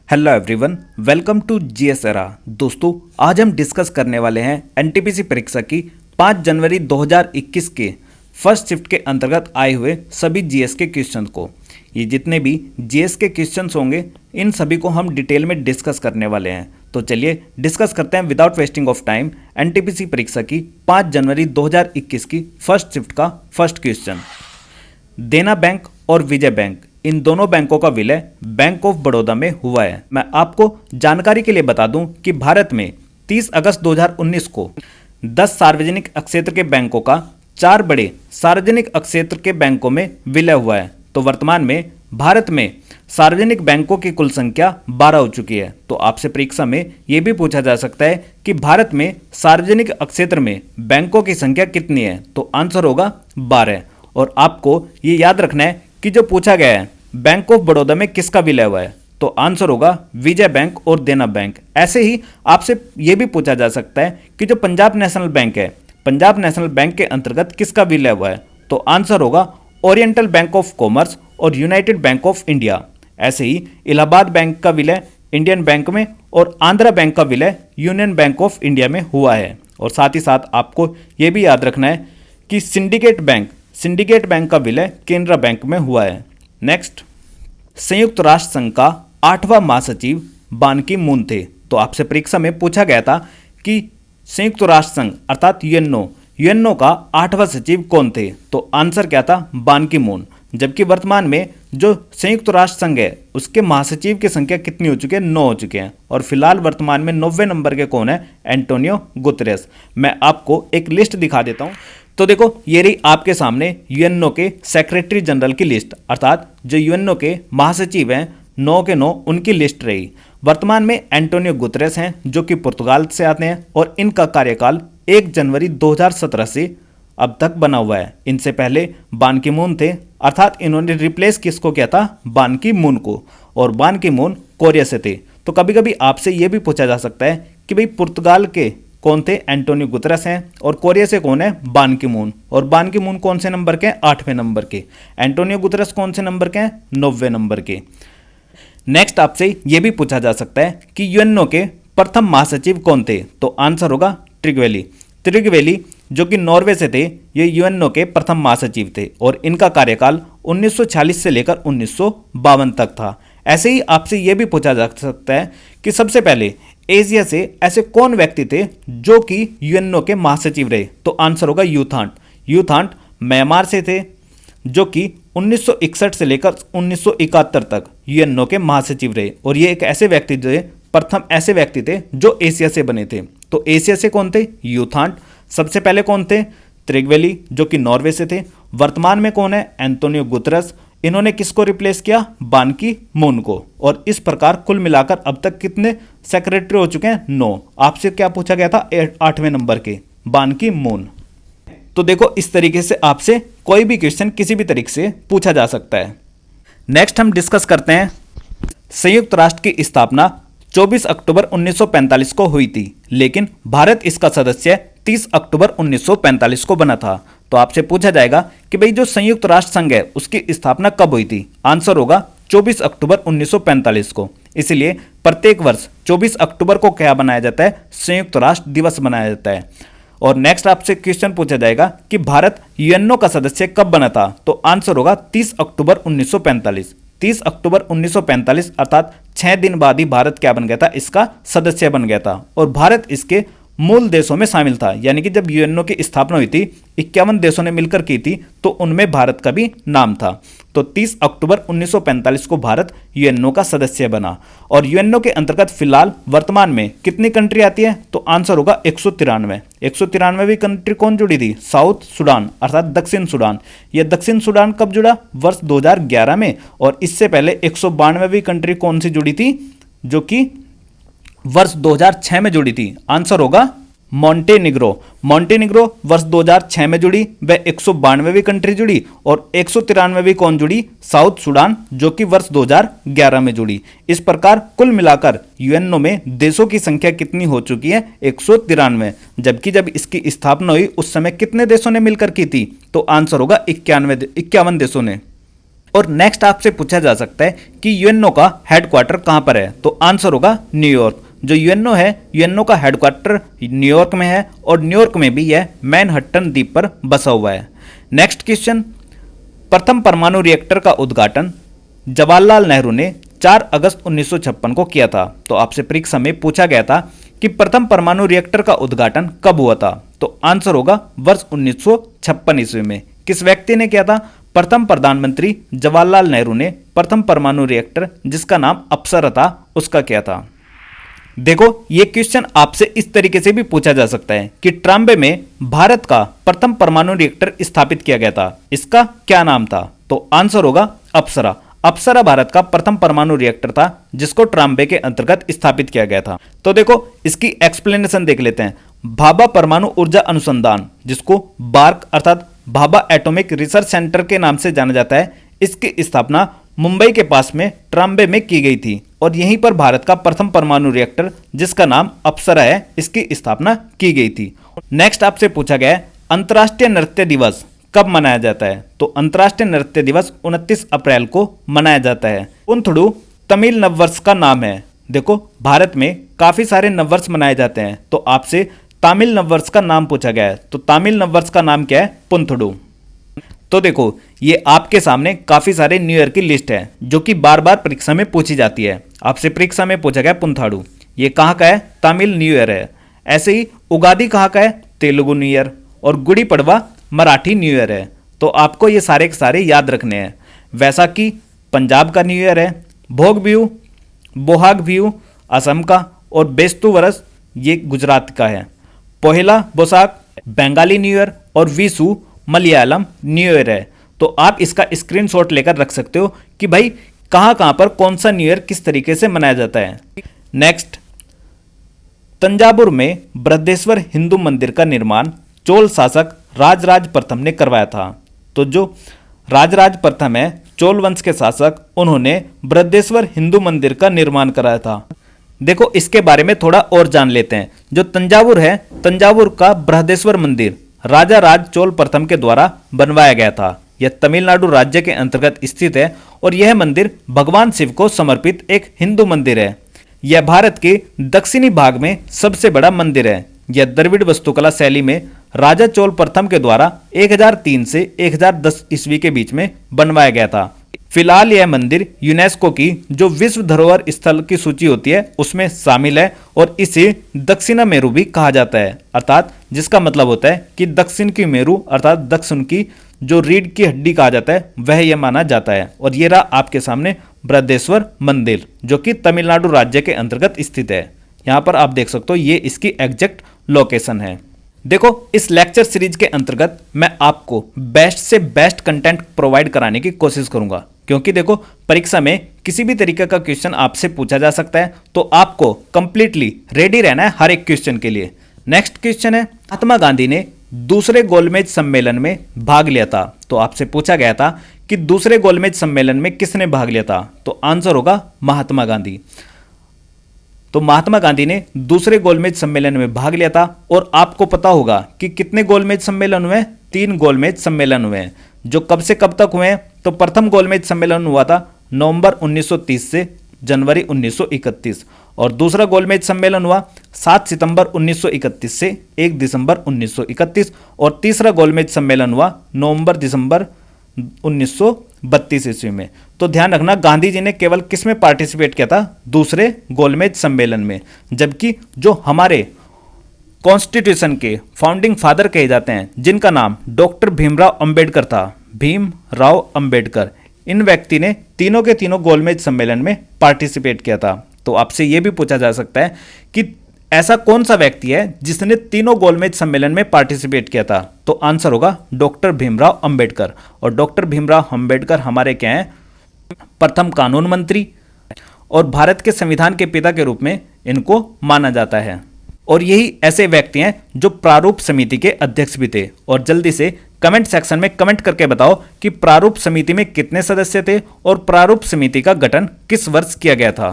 Hello everyone, welcome to GS era. दोस्तों, आज हम डिस्कस करने वाले हैं एनटीपीसी परीक्षा की 5 जनवरी 2021 के फर्स्ट शिफ्ट के अंतर्गत आए हुए सभी जीएस के क्वेश्चन को। ये जितने भी जीएस के क्वेश्चंस होंगे इन सभी को हम डिटेल में डिस्कस करने वाले हैं। तो चलिए डिस्कस करते हैं without wasting of time NTPC परीक्षा की 5 जनवरी 2021 की फर्स्ट शिफ्ट का फर्स्ट क्वेश्चन। देना बैंक और विजय बैंक इन दोनों बैंकों का विलय बैंक ऑफ बड़ौदा में हुआ है। मैं आपको जानकारी के लिए बता दूं कि भारत में 30 अगस्त 2019 को 10 सार्वजनिक क्षेत्र के बैंकों का 4 बड़े सार्वजनिक क्षेत्र के बैंकों में विलय हुआ है। तो वर्तमान में भारत में सार्वजनिक बैंकों की कुल संख्या 12 हो चुकी है। तो आपसे परीक्षा में यह भी पूछा जा सकता है कि भारत में सार्वजनिक क्षेत्र में बैंकों की संख्या कितनी है, तो आंसर होगा 12। और आपको ये याद रखना है कि जो पूछा गया है बैंक ऑफ बड़ौदा में किसका विलय हुआ है, तो आंसर होगा विजय बैंक और देना बैंक। ऐसे ही आपसे यह भी पूछा जा सकता है कि जो पंजाब नेशनल बैंक है, पंजाब नेशनल बैंक के अंतर्गत किसका विलय हुआ है, तो आंसर होगा ओरिएंटल बैंक ऑफ कॉमर्स और यूनाइटेड बैंक ऑफ इंडिया। ऐसे ही इलाहाबाद बैंक का विलय इंडियन बैंक में और आंध्रा बैंक का विलय यूनियन बैंक ऑफ इंडिया में हुआ है। और साथ ही साथ आपको यह भी याद रखना है कि सिंडिकेट बैंक का विलय केनरा बैंक में हुआ है। नेक्स्ट, संयुक्त राष्ट्र संघ का 8वां महासचिव बान की मून थे। तो आपसे परीक्षा में पूछा गया था कि संयुक्त राष्ट्र संघ अर्थात यूएनओ का 8वां सचिव कौन थे, तो आंसर क्या था, बान की मून। जबकि वर्तमान में जो संयुक्त राष्ट्र संघ है उसके महासचिव की संख्या कितनी हो चुकी है, 9 हो चुके हैं। और फिलहाल वर्तमान में 90वें नंबर के कौन है, एंटोनियो गुतरेस। मैं आपको एक लिस्ट दिखा देता हूं। तो देखो, ये रही आपके सामने यूएनओ के सेक्रेटरी जनरल की लिस्ट, अर्थात जो यूएनओ के महासचिव हैं 9 के 9 उनकी लिस्ट रही। वर्तमान में एंटोनियो गुतरेस हैं जो कि पुर्तगाल से आते हैं और इनका कार्यकाल 1 जनवरी 2017 से अब तक बना हुआ है। इनसे पहले बान की मून थे, अर्थात इन्होंने रिप्लेस किसको किया था, बान की मून को। और बान की मून कोरिया से थे। तो कभी कभी आपसे यह भी पूछा जा सकता है कि भाई पुर्तगाल के कौन थे, एंटोनियो गुतरेस हैं, और कोरिया से कौन है, बान की मून। और बान की मून कौन से नंबर के हैं, 8वें नंबर के। एंटोनियो गुतरेस कौन से नंबर के हैं, 9वें नंबर के। नेक्स्ट, आपसे यह भी पूछा जा सकता है कि यूएनओ के प्रथम महासचिव कौन थे, तो आंसर होगा ट्रिगवेली जो कि नॉर्वे से थे। ये यूएनओ के प्रथम महासचिव थे और इनका कार्यकाल 1946 से लेकर 1952 तक था। ऐसे ही आपसे यह भी पूछा जा सकता है कि सबसे पहले एशिया से ऐसे कौन व्यक्ति थे जो कि यूएनओ के महासचिव रहे, तो आंसर होगा यूथांट म्यांमार से थे जो कि 1961 से लेकर 1971 तक यूएनओ के महासचिव रहे। और ये एक ऐसे व्यक्ति थे, प्रथम ऐसे व्यक्ति थे जो एशिया से बने थे। तो एशिया से कौन थे, यूथांट। सबसे पहले कौन थे, त्रिगवेली जो कि नॉर्वे से थे। वर्तमान में कौन है, एंटोनियो गुतरेस। इन्होंने किसको रिप्लेस किया, बान की मून को। और इस प्रकार कुल मिलाकर अब तक कितने सेक्रेटरी हो चुके हैं, 9। आपसे क्या पूछा गया था, 8वें नंबर के बान की मून। तो देखो, इस तरीके से आपसे कोई भी क्वेश्चन किसी भी तरीके से पूछा जा सकता है। नेक्स्ट हम डिस्कस करते हैं, संयुक्त राष्ट्र की स्थापना 24 अक्टूबर 1945 को हुई थी, लेकिन भारत इसका सदस्य 30 अक्टूबर 1945 को बना था। तो आपसे पूछा जाएगा कि भाई जो संयुक्त राष्ट्र संघ है उसकी स्थापना कब हुई थी, आंसर होगा 24 अक्टूबर 1945 को। इसलिए प्रत्येक वर्ष 24 अक्टूबर को क्या बनाया जाता है, संयुक्त राष्ट्र दिवस बनाया जाता है। और नेक्स्ट आपसे क्वेश्चन पूछा जाएगा कि भारत यूएनओ का सदस्य कब बना था, तो आंसर होगा 30 अक्टूबर 1945। 30 अक्टूबर 1945 अर्थात 6 दिन बाद ही भारत क्या बन गया था, इसका सदस्य बन गया था। और भारत इसके मूल देशों में शामिल था, यानी कि जब यूएनओ की स्थापना हुई थी 51 देशों ने मिलकर की थी, तो उनमें भारत का भी नाम था। तो 30 अक्टूबर 1945 को भारत यूएनओ का सदस्य बना। और यूएनओ के अंतर्गत फिलहाल वर्तमान में कितनी कंट्री आती है, तो आंसर होगा 193। 193वीं कंट्री कौन जुड़ी थी, साउथ सुडान अर्थात दक्षिण सुडान। यह दक्षिण सुडान कब जुड़ा, वर्ष 2011 में। और इससे पहले 192वीं कंट्री कौन सी जुड़ी थी, जो कि वर्ष 2006 में जुड़ी थी। आंसर होगा मॉन्टेनिग्रो वर्ष 2006 में जुड़ी, वह 192वीं कंट्री जुड़ी। और 193वीं कौन जुड़ी, साउथ सुडान, जो कि वर्ष 2011 में जुड़ी। इस प्रकार कुल मिलाकर यूएनओ में देशों की संख्या कितनी हो चुकी है, 193। जबकि जब इसकी स्थापना हुई उस समय कितने देशों ने मिलकर की थी, तो आंसर होगा 51 देशों ने। और नेक्स्ट आपसे पूछा जा सकता है कि यूएनओ का हेडक्वार्टर कहाँ पर है, तो आंसर होगा न्यूयॉर्क। जो यूएनओ है, यूएनओ का हेडक्वार्टर न्यूयॉर्क में है और न्यूयॉर्क में भी यह मैनहट्टन द्वीप पर बसा हुआ है। नेक्स्ट क्वेश्चन, प्रथम परमाणु रिएक्टर का उद्घाटन जवाहरलाल नेहरू ने 4 अगस्त 1956 को किया था। तो आपसे परीक्षा में पूछा गया था कि प्रथम परमाणु रिएक्टर का उद्घाटन कब हुआ था, तो आंसर होगा वर्ष 1956 ईस्वी में। किस व्यक्ति ने किया था? प्रथम प्रधानमंत्री जवाहरलाल नेहरू ने प्रथम परमाणु रिएक्टर, जिसका नाम अप्सरा था, उसका किया था। देखो, ये क्वेश्चन आपसे इस तरीके से भी पूछा जा सकता है कि ट्राम्बे में भारत का प्रथम परमाणु रिएक्टर स्थापित किया गया था, इसका क्या नाम था, तो आंसर होगा अप्सरा। अप्सरा भारत का प्रथम परमाणु रिएक्टर था जिसको ट्राम्बे के अंतर्गत स्थापित किया गया था। तो देखो, इसकी एक्सप्लेनेशन देख लेते हैं। भाभा परमाणु ऊर्जा अनुसंधान, जिसको बार्क अर्थात भाभा एटॉमिक रिसर्च सेंटर के नाम से जाना जाता है, इसकी स्थापना मुंबई के पास में ट्राम्बे में की गई थी और यहीं पर भारत का प्रथम परमाणु रिएक्टर, जिसका नाम अप्सरा है, इसकी स्थापना की गई थी। नेक्स्ट आपसे पूछा गया है अंतर्राष्ट्रीय नृत्य दिवस कब मनाया जाता है, तो अंतर्राष्ट्रीय नृत्य दिवस 29 अप्रैल को मनाया जाता है। पुंथडू तमिल नववर्ष का नाम है। देखो, भारत में काफी सारे नववर्ष मनाए जाते हैं, तो आपसे तमिल नववर्ष का नाम पूछा गया है, तो तमिल नववर्ष का नाम क्या है? पुंथडू। तो देखो, ये आपके सामने काफी सारे न्यू ईयर की लिस्ट है जो कि बार बार परीक्षा में पूछी जाती है। आपसे परीक्षा में पूछा गया पुंथाडू, ये कहाँ का है? तमिल न्यू ईयर है। ऐसे ही उगादी कहाँ का है? Telugu new year. और गुड़ी पड़वा मराठी न्यू ईयर है। तो आपको ये सारे के सारे याद रखने हैं। वैसाखी पंजाब का न्यू ईयर है, भोग बिहू बोहाग बिहू असम का, और बेस्तु वरस ये गुजरात का है। पोहेला बोसाक बंगाली न्यू ईयर और विशु मलयालम न्यू ईयर है। तो आप इसका स्क्रीनशॉट लेकर रख सकते हो कि भाई कहाँ पर कौन सा न्यू ईयर किस तरीके से मनाया जाता है। नेक्स्ट, तंजावुर में बृहदेश्वर हिंदू मंदिर का निर्माण चोल शासक राजराज प्रथम ने करवाया था। तो जो राजराज प्रथम है, चोल वंश के शासक, उन्होंने बृहदेश्वर हिंदू मंदिर का निर्माण कराया था। देखो, इसके बारे में थोड़ा और जान लेते हैं। जो तंजावुर है, तंजावुर का बृहदेश्वर मंदिर राजा राज चोल प्रथम के द्वारा बनवाया गया था। यह तमिलनाडु राज्य के अंतर्गत स्थित है और यह मंदिर भगवान शिव को समर्पित एक हिंदू मंदिर है। यह भारत के दक्षिणी भाग में सबसे बड़ा मंदिर है। यह द्रविड़ वास्तुकला शैली में राजा चोल प्रथम के द्वारा 1003 से 1010 ईस्वी के बीच में बनवाया गया था। फिलहाल यह मंदिर यूनेस्को की जो विश्व धरोहर स्थल की सूची होती है उसमें शामिल है और इसे दक्षिण मेरु भी कहा जाता है, अर्थात जिसका मतलब होता है कि दक्षिण की मेरु अर्थात दक्षिण की जो रीढ़ की हड्डी कहा जाता है वह यह माना जाता है। और ये रहा आपके सामने बृहदेश्वर मंदिर जो कि तमिलनाडु राज्य के अंतर्गत स्थित है। यहाँ पर आप देख सकते हो ये इसकी एग्जैक्ट लोकेशन है। देखो, इस लेक्चर सीरीज के अंतर्गत मैं आपको बेस्ट से बेस्ट कंटेंट प्रोवाइड कराने की कोशिश करूंगा, क्योंकि देखो परीक्षा में किसी भी तरीके का क्वेश्चन आपसे पूछा जा सकता है, तो आपको कंप्लीटली रेडी रहना है हर एक क्वेश्चन के लिए। नेक्स्ट क्वेश्चन है, महात्मा गांधी ने दूसरे गोलमेज सम्मेलन में भाग लिया था। तो आपसे पूछा गया था कि दूसरे गोलमेज सम्मेलन में किसने भाग लिया था, तो आंसर होगा महात्मा गांधी। तो महात्मा गांधी ने दूसरे गोलमेज सम्मेलन में भाग लिया था। और आपको पता होगा कि कितने गोलमेज सम्मेलन हुए? 3 गोलमेज सम्मेलन हुए हैं, जो कब से कब तक हुए हैं? तो प्रथम गोलमेज सम्मेलन हुआ था नवंबर 1930 से जनवरी 1931 और दूसरा गोलमेज सम्मेलन हुआ 7 सितंबर 1931 से 1 दिसंबर 1931 और तीसरा गोलमेज सम्मेलन हुआ नवंबर दिसंबर 1932 ईस्वी में। तो ध्यान रखना, गांधी जी ने केवल किस में पार्टिसिपेट किया था? दूसरे गोलमेज सम्मेलन में। जबकि जो हमारे कॉन्स्टिट्यूशन के फाउंडिंग फादर कहे जाते हैं, जिनका नाम डॉक्टर भीमराव अंबेडकर था, भीमराव अंबेडकर, इन व्यक्ति ने तीनों के तीनों गोलमेज सम्मेलन में पार्टिसिपेट किया था। तो आपसे यह भी पूछा जा सकता है कि ऐसा कौन सा व्यक्ति है जिसने तीनों गोलमेज सम्मेलन में पार्टिसिपेट किया था, तो आंसर होगा डॉक्टर भीमराव अंबेडकर। और डॉक्टर भीमराव अंबेडकर हमारे क्या हैं? प्रथम कानून मंत्री और भारत के संविधान के पिता के रूप में इनको माना जाता है। और यही ऐसे व्यक्ति हैं जो प्रारूप समिति के अध्यक्ष भी थे। और जल्दी से कमेंट सेक्शन में कमेंट करके बताओ कि प्रारूप समिति में कितने सदस्य थे और प्रारूप समिति का गठन किस वर्ष किया गया था।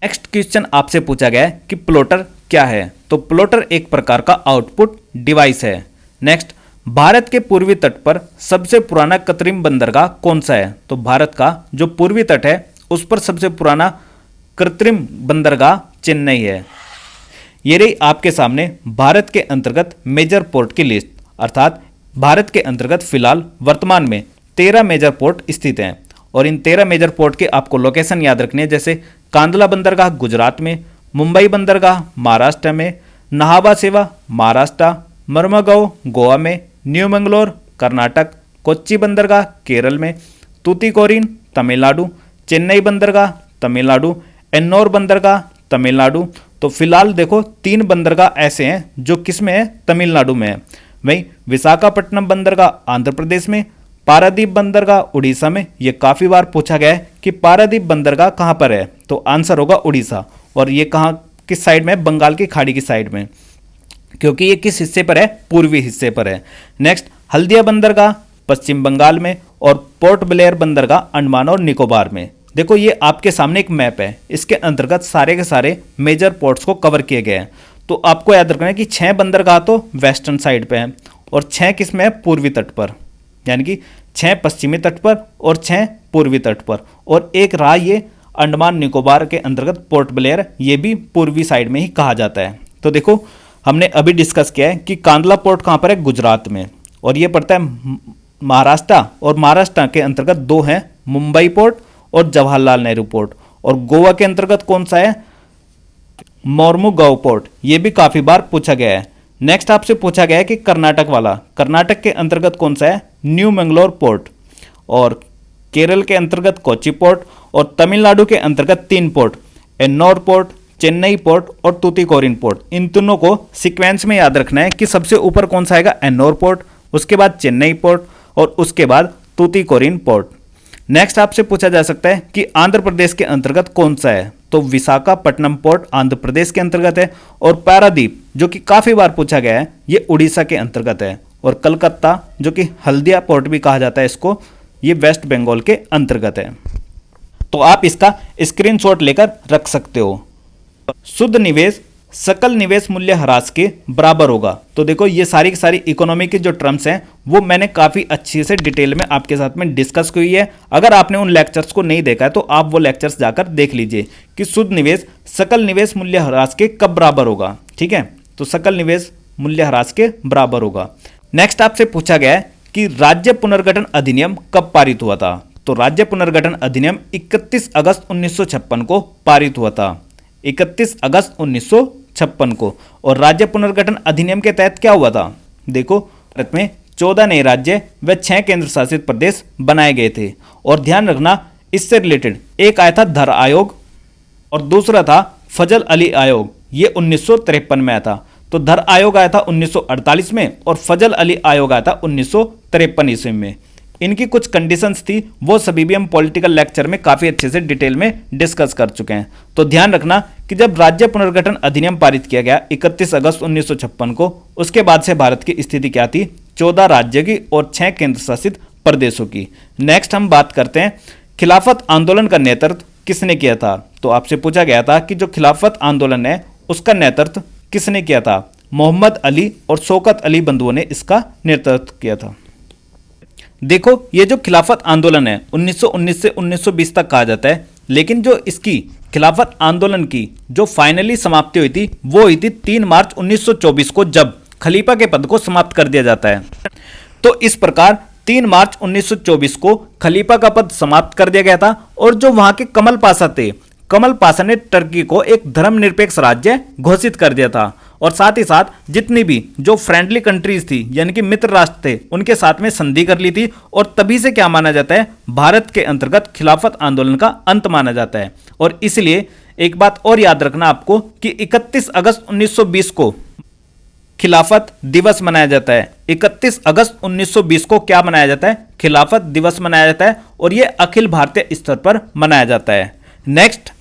नेक्स्ट क्वेश्चन आपसे पूछा गया है कि प्लॉटर क्या है, तो प्लॉटर एक प्रकार का आउटपुट डिवाइस है। नेक्स्ट, भारत के पूर्वी तट पर सबसे पुराना कृत्रिम बंदरगाह कौन सा है? तो भारत का जो पूर्वी तट है उस पर सबसे पुराना कृत्रिम बंदरगाह चेन्नई है। ये रही आपके सामने भारत के अंतर्गत मेजर पोर्ट की लिस्ट, अर्थात भारत के अंतर्गत फिलहाल वर्तमान में 13 मेजर पोर्ट स्थित हैं और इन 13 मेजर पोर्ट के आपको लोकेशन याद रखनी है, जैसे कांदला बंदरगाह गुजरात में, मुंबई बंदरगाह महाराष्ट्र में, नाहवा सेवा महाराष्ट्र, मर्मगांव गोवा में, न्यू मंगलोर कर्नाटक, कोच्चि बंदरगाह केरल में, तूतीकोरिन तमिलनाडु, चेन्नई बंदरगाह तमिलनाडु, एन्नोर बंदरगाह तमिलनाडु। तो फिलहाल देखो 3 बंदरगाह ऐसे हैं जो किस में है? तमिलनाडु में है। वहीं विशाखापट्टनम बंदरगाह आंध्र प्रदेश में, पारादीप बंदरगाह उड़ीसा में। ये काफ़ी बार पूछा गया है कि पारादीप बंदरगाह कहाँ पर है, तो आंसर होगा उड़ीसा। और ये कहाँ किस साइड में? बंगाल की खाड़ी की साइड में, क्योंकि ये किस हिस्से पर है? पूर्वी हिस्से पर है। नेक्स्ट हल्दिया बंदरगाह पश्चिम बंगाल में और पोर्ट ब्लेयर बंदरगाह अंडमान और निकोबार में। देखो ये आपके सामने एक मैप है, इसके अंतर्गत सारे के सारे मेजर पोर्ट्स को कवर किए गए हैं। तो आपको याद रखना है कि 6 बंदरगाह तो वेस्टर्न साइड पे हैं और 6 किस में है? पूर्वी तट पर, यानी कि 6 पश्चिमी तट पर और 6 पूर्वी तट पर, और एक रहा ये अंडमान निकोबार के अंतर्गत पोर्ट ब्लेयर, ये भी पूर्वी साइड में ही कहा जाता है। तो देखो हमने अभी डिस्कस किया है कि कांदला पोर्ट कहाँ पर है? गुजरात में, और ये पड़ता है महाराष्ट्र, और महाराष्ट्र के अंतर्गत 2 हैं, मुंबई पोर्ट और जवाहरलाल नेहरू पोर्ट। और गोवा के अंतर्गत कौन सा है? मोर्मुगांव पोर्ट। ये भी काफ़ी बार पूछा गया है। नेक्स्ट आपसे पूछा गया है कि कर्नाटक वाला, कर्नाटक के अंतर्गत कौन सा है? New Mangalore port. और केरल के अंतर्गत कोच्चि पोर्ट, और तमिलनाडु के अंतर्गत 3 port, Ennore port, Chennai port और तूतीकोरिन पोर्ट। इन तीनों को सीक्वेंस में याद रखना है कि सबसे ऊपर कौन सा आएगा? एन्नोर पोर्ट, उसके बाद चेन्नई पोर्ट और उसके बाद तूतीकोरिन पोर्ट। नेक्स्ट आपसे पूछा जा सकता है कि आंध्र प्रदेश के अंतर्गत कौन सा है? तो विशाखापट्टनम पोर्ट आंध्र प्रदेश के अंतर्गत है, और पारादीप जो कि काफ़ी बार पूछा गया है ये उड़ीसा के अंतर्गत है, और कलकत्ता जो कि हल्दिया पोर्ट भी कहा जाता है इसको, ये वेस्ट बंगाल के अंतर्गत है। तो आप इसका स्क्रीनशॉट लेकर रख सकते हो। शुद्ध निवेश सकल निवेश मूल्य ह्रास के बराबर होगा। तो देखो ये सारी की सारी इकोनॉमी की जो टर्म्स हैं वो मैंने काफ़ी अच्छी से डिटेल में आपके साथ में डिस्कस की हुई है। अगर आपने उन लेक्चर्स को नहीं देखा है तो आप वो लेक्चर्स जाकर देख लीजिए कि शुद्ध निवेश सकल निवेश मूल्य ह्रास के कब बराबर होगा। ठीक है, तो सकल निवेश मूल्य ह्रास के बराबर होगा। नेक्स्ट आपसे पूछा गया है कि राज्य पुनर्गठन अधिनियम कब पारित हुआ था? तो राज्य पुनर्गठन अधिनियम 31 अगस्त 1956 को पारित हुआ था, 31 अगस्त 1956 को। और राज्य पुनर्गठन अधिनियम के तहत क्या हुआ था? देखो भारत में 14 नए राज्य व 6 केंद्र शासित प्रदेश बनाए गए थे। और ध्यान रखना इससे रिलेटेड एक आया था धर आयोग और दूसरा था फजल अली आयोग, ये 1953 में आया था। तो धर आयोग आया था 1948 में और फजल अली आयोग आया था 1953 ईस्वी में। इनकी कुछ कंडीशंस थी, वो सभी भी हम पॉलिटिकल लेक्चर में काफ़ी अच्छे से डिटेल में डिस्कस कर चुके हैं। तो ध्यान रखना कि जब राज्य पुनर्गठन अधिनियम पारित किया गया 31 अगस्त 1956 को, उसके बाद से भारत की स्थिति क्या थी? 14 राज्य की और 6 केंद्र शासित प्रदेशों की। नेक्स्ट हम बात करते हैं खिलाफत आंदोलन का नेतृत्व किसने किया था? तो आपसे पूछा गया था कि जो खिलाफत आंदोलन है उसका नेतृत्व किसने किया था? मोहम्मद अली और शौकत अली बंधुओं ने इसका नेतृत्व किया था। देखो ये जो खिलाफत आंदोलन है 1919 से 1920 तक कहा जाता है, लेकिन जो इसकी खिलाफत आंदोलन की जो फाइनली समाप्ति हुई थी वो हुई थी 3 मार्च 1924 को, जब खलीफा के पद को समाप्त कर दिया जाता है। तो इस प्रकार 3 मार्च 1924 को खलीफा का पद समाप्त कर दिया गया था। और जो वहां के कमल पाशा थे, कमल पाशा ने टर्की को एक धर्मनिरपेक्ष राज्य घोषित कर दिया था। और साथ ही साथ जितनी भी जो फ्रेंडली कंट्रीज थी यानी कि मित्र राष्ट्र थे उनके साथ में संधि कर ली थी। और तभी से क्या माना जाता है? भारत के अंतर्गत खिलाफत आंदोलन का अंत माना जाता है। और इसलिए एक बात और याद रखना आपको कि 31 अगस्त 1920 को खिलाफत दिवस मनाया जाता है। 31 अगस्त 1920 को क्या मनाया जाता है? खिलाफत दिवस मनाया जाता है, और यह अखिल भारतीय स्तर पर मनाया जाता है। नेक्स्ट,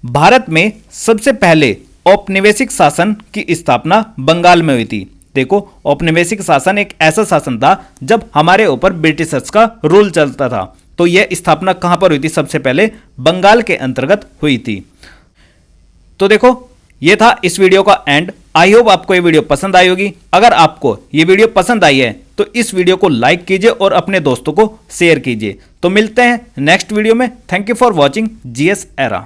भारत में सबसे पहले औपनिवेशिक शासन की स्थापना बंगाल में हुई थी। देखो औपनिवेशिक शासन एक ऐसा शासन था जब हमारे ऊपर ब्रिटिशर्स का रूल चलता था। तो यह स्थापना कहां पर हुई थी? सबसे पहले बंगाल के अंतर्गत हुई थी। तो देखो ये था इस वीडियो का एंड। आई होप आपको ये वीडियो पसंद आई होगी। अगर आपको ये वीडियो पसंद आई है तो इस वीडियो को लाइक कीजिए और अपने दोस्तों को शेयर कीजिए। तो मिलते हैं नेक्स्ट वीडियो में। Thank you for watching GS era.